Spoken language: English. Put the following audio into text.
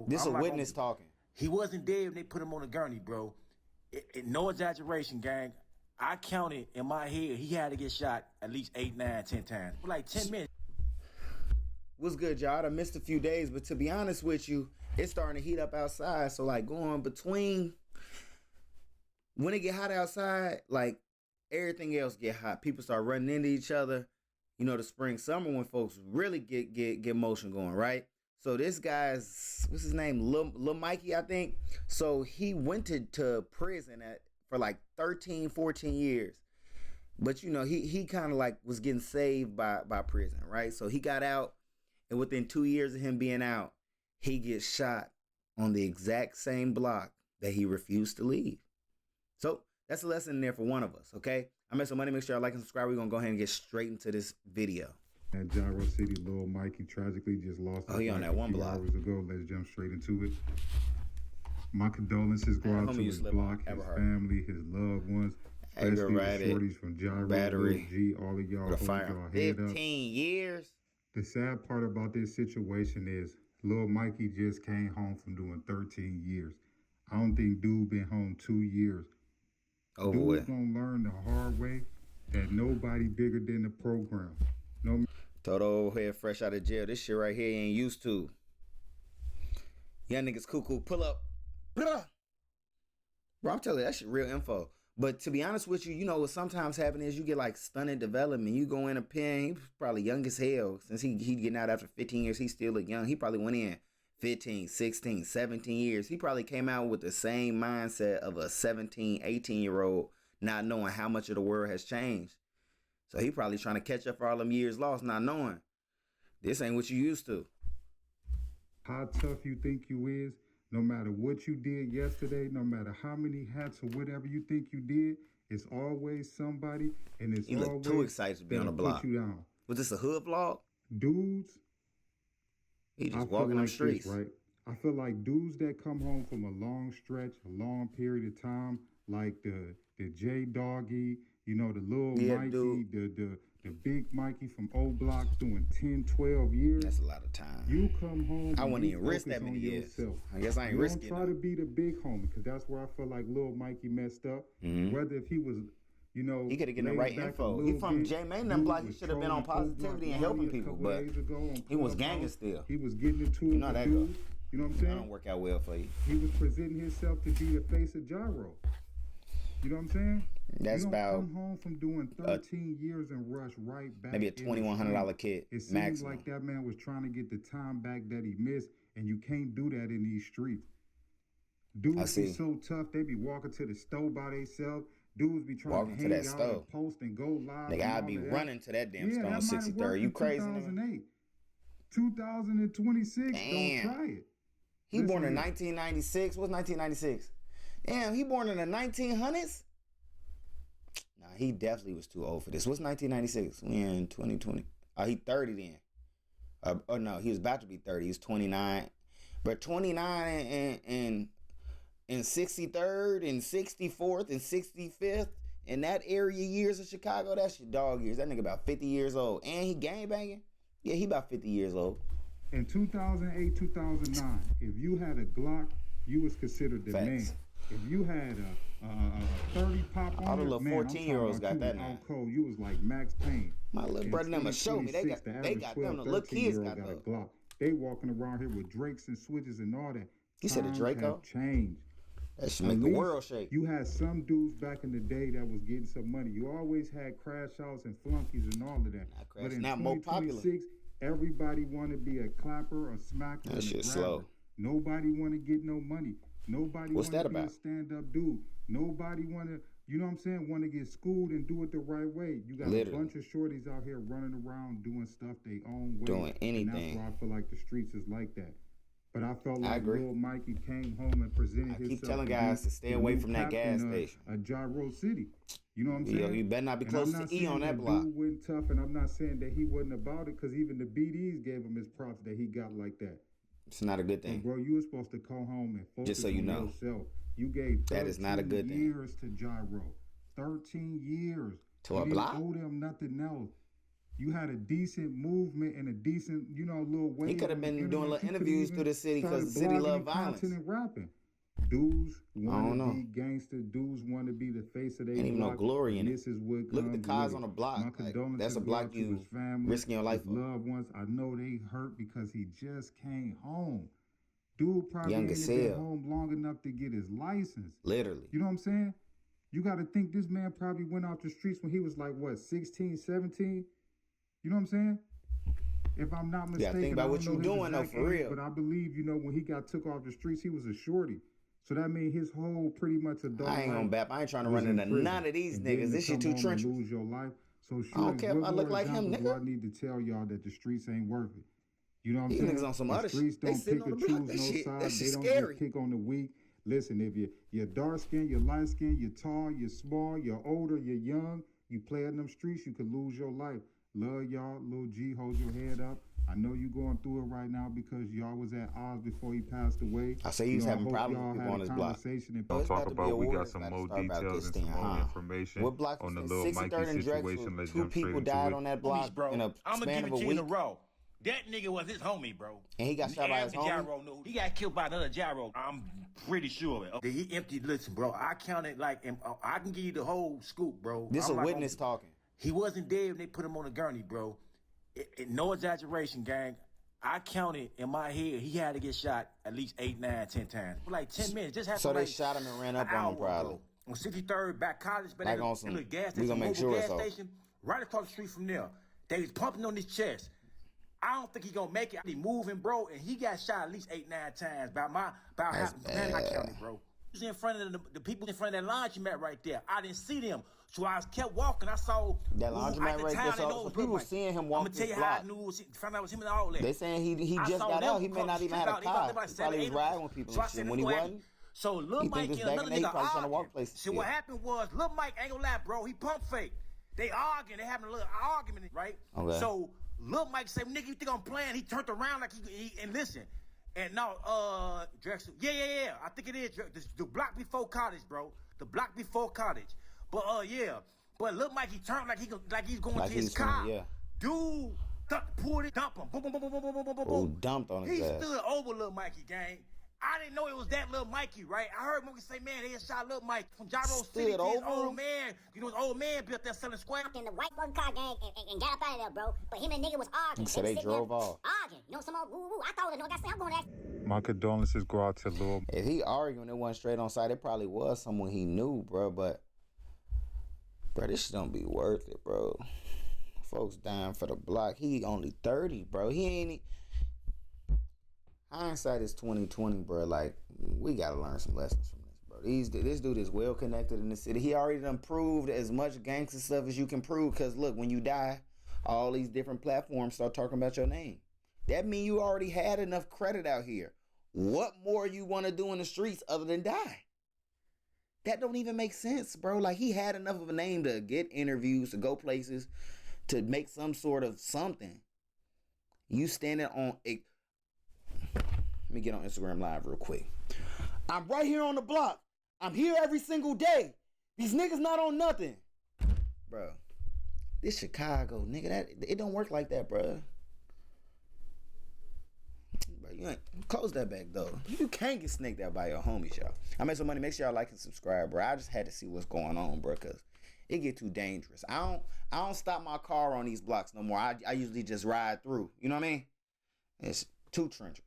This is a witness talking. He wasn't dead when they put him on a gurney, bro. No exaggeration, gang. I counted in my head, he had to get shot at least 8, 9, 10 times. For like 10 minutes. What's good, y'all? I missed a few days, but to be honest with you, it's starting to heat up outside. So, like, going between when it get hot outside, like, everything else get hot. People start running into each other. You know, the spring, summer, when folks really get motion going, right? So this guy's, what's his name? Lil Mikey, I think. So he went to prison for like 13, 14 years. But, you know, he kind of like was getting saved by prison, right? So he got out, and within 2 years of him being out, he gets shot on the exact same block that he refused to leave. So that's a lesson in there for one of us, okay? I'm MasoMoney. Make sure y'all like and subscribe. We're going to go ahead and get straight into this video. At Gyro City, Lil Mikey tragically just lost his life on that one a few block. hours ago. Let's jump straight into it. My condolences go out to his block, his family, his loved ones, especially the shorties from Gyro, Battery, G, all of y'all hold y'all head up. 15 years. The sad part about this situation is Lil Mikey just came home from doing 13 years. I don't think dude been home 2 years. Dude's gonna learn the hard way that nobody bigger than the program. No. Toto head fresh out of jail. This shit right here you ain't used to. Young niggas cuckoo. Pull up. Bro, I'm telling you, that shit real info. But to be honest with you, you know what sometimes happen is you get like stunted development. You go in a pen, he was probably young as hell. Since he getting out after 15 years, he still look young. He probably went in 15, 16, 17 years. He probably came out with the same mindset of a 17, 18-year-old, not knowing how much of the world has changed. So he probably trying to catch up for all them years lost, not knowing this ain't what you used to. How tough you think you is, no matter what you did yesterday, no matter how many hats or whatever you think you did, it's always somebody, and it's you look too excited to be on the block. Put you down. Was this a hood vlog? Dudes, he just walking the streets, right? I feel like dudes that come home from a long stretch, a long period of time, like the J Doggy, you know, the little Mikey, the big Mikey from O Block doing 10, 12 years. That's a lot of time. You come home. I wouldn't even risk that many years. I guess I ain't risking it. Don't try to be the big homie, because that's where I feel like Lil Mikey messed up. Whether if he was, you know, he could have gotten the right info. He from JMane, them block. He should have been on positivity and helping people, but he was ganging still. He was getting into it. You know that goes. You know what I'm saying? That don't work out well for you. He was presenting himself to be the face of Gyro. You know what I'm saying? That's you don't about come home from doing 13 years and rush right back. Maybe a $2,100 kit. It seems like that man was trying to get the time back that he missed, and you can't do that in these streets. Dudes be so tough. They be walking to the stove by themselves. Dudes be trying to hang out and post and go live. Nigga, I'd be running to that damn stone on 63rd. You crazy? 2008, 2026. Damn. Don't try it. He born in 1996. What's 1996? Damn, he born in the 1900s? Nah, he definitely was too old for this. What's 1996? We in 2020. Oh, he 30 then. Oh, no, he was about to be 30. He was 29. But 29 and 63rd and 64th and 65th in that area years of Chicago, that's your dog years. That nigga about 50 years old. And he gangbanging? Yeah, he about 50 years old. In 2008, 2009, if you had a Glock, you was considered the man. If you had a 30 pop on all the little 14-year-olds got that now. Cold, you was like Max Payne. My little brother them show me. They got them. The little kids got those. Glock. They walking around here with Drakes and switches and all that. You said a Draco? Changed. That should make the world shake. You had some dudes back in the day that was getting some money. You always had crash outs and flunkies and all of that. But in 2026, everybody want to be a clapper, a smacker, that shit slow. Nobody want to get no money. Nobody want to be a stand-up dude. Nobody want to, you know what I'm saying, want to get schooled and do it the right way. You got a bunch of shorties out here running around doing stuff their own way. Doing anything. And that's why I feel like the streets is like that. But I felt like Lil Mikey came home and presented himself. I keep telling guys to stay away from that gas station. Gyro City. You know what I'm saying? Yo, you better not be close to E on that block. Dude went tough, and I'm not saying that he wasn't about it, because even the BDs gave him his props that he got like that. It's not a good thing. Bro, you were supposed to come home and focus just so you on know. yourself. You gave 13 that is not a good thing. years to Gyro. 13 years. To a block? You didn't owe them nothing else. You had a decent movement and a decent, little way. He could have been doing little interviews through the city because the city love violence. And rapping. Dudes want to be gangster. Dudes want to be the face of their block. Ain't even no glory in it. This is what Look at the cars on the block. My condolences that's a block to you his family, risking your life his for. loved ones. I know they hurt because he just came home. Dude probably Young ain't as been hell. home long enough to get his license. Literally. You know what I'm saying? You got to think this man probably went off the streets when he was like, 16, 17? You know what I'm saying? If I'm not mistaken, think about what you doing though, for real. But I believe, when he took off the streets, he was a shorty. So that means his whole pretty much adult life. I ain't gonna bap. I ain't trying to run into none of these niggas. This shit too trendy. Lose your life. So I don't care if I look like him, nigga. Do I need to tell y'all that the streets ain't worth it? You know what I'm These saying? niggas on some other shit. Streets They don't sitting pick on or the block. choose That no shit side. They don't scary. just pick on the weak. Listen, if you're dark skinned, you're light skinned, you're tall, you're small, you're older, you're young, you play in them streets, you could lose your life. Love y'all, Lil G, hold your head up. I know you going through it right now because y'all was at odds before he passed away. I say he was having problems with people on his block. We'll talk about, we got some more details and some more information what block on the was little Mikey situation. Let's two jump straight people into died it. on that block bro. in a I'm gonna span give of it a to you in a week. row. That nigga was his homie, bro. And he got shot by his The homie? gyro knew. He got killed by another gyro. I'm pretty sure of it. He emptied. Listen, bro. I counted I can give you the whole scoop, bro. This I'm a witness talking. He wasn't dead when they put him on the gurney, bro. No exaggeration, gang. I counted in my head, he had to get shot at least 8, 9, 10 times. For like 10 minutes. Just happened. So they shot him and ran up on him probably. Ago. On 63rd, back college, but like on some, gas station, we gonna make sure it's off. station, right across the street from there. They was pumping on his chest. I don't think he gonna make it. He moving, bro, and he got shot at least 8, 9 times by how I counted, bro. He was in front of the people in front of that laundromat right there. I didn't see them. So I kept walking. I saw that laundromat right there. So people seeing him walk this block. I'm gonna tell you how I knew found out it was him and all that. They saying he just got out. He may not even have a car. He probably was riding with people and shit. When he wasn't, so Lil Mike and another nigga probably trying to walk places. See, what happened was Lil Mike ain't gonna lie, bro. He pump fake. They arguing. They having a little argument, right? Okay. So Lil Mike said, "Nigga, you think I'm playing?" He turned around like he and listen. And now, Drexel, yeah. I think it is the block before college, bro. The block before college. But yeah. But Lil Mike, he turned like he's going to his car. Yeah. Dude, pulled it, dumped him. Boom, boom, boom, boom, boom, boom, boom, boom. Oh, dumped on his ass. He stood over Lil Mikey, gang. I didn't know it was that Lil Mikey, right? I heard Mookie say, man, they just shot Lil Mike from Gyro City. His old man. You know, his old man built that selling square. In the white one car gang and got up out of there, bro. But him and nigga was arguing. So they drove off. Arguing. You know, some old woo. I thought it was, I'm going to ask. My condolences go out to Lil. If he arguing, it wasn't straight on site. It probably was someone he knew, bro. But, bro, this shit don't be worth it, bro. Folks dying for the block. He only 30, bro. He ain't. Hindsight is 2020, bro. Like, we gotta learn some lessons from this, bro. This dude is well connected in the city. He already done proved as much gangster stuff as you can prove. Cause look, when you die, all these different platforms start talking about your name. That mean you already had enough credit out here. What more you want to do in the streets other than die? That don't even make sense, bro. Like, he had enough of a name to get interviews, to go places, to make some sort of something. You standing on a... Let me get on Instagram Live real quick. I'm right here on the block. I'm here every single day. These niggas not on nothing. Bro, this Chicago, nigga, it don't work like that, bro. Bro, you ain't close that back though. You can't get snaked out by your homies, y'all. I made some money. Make sure y'all like and subscribe, bro. I just had to see what's going on, bro, cause it get too dangerous. I don't stop my car on these blocks no more. I usually just ride through. You know what I mean? It's too treacherous.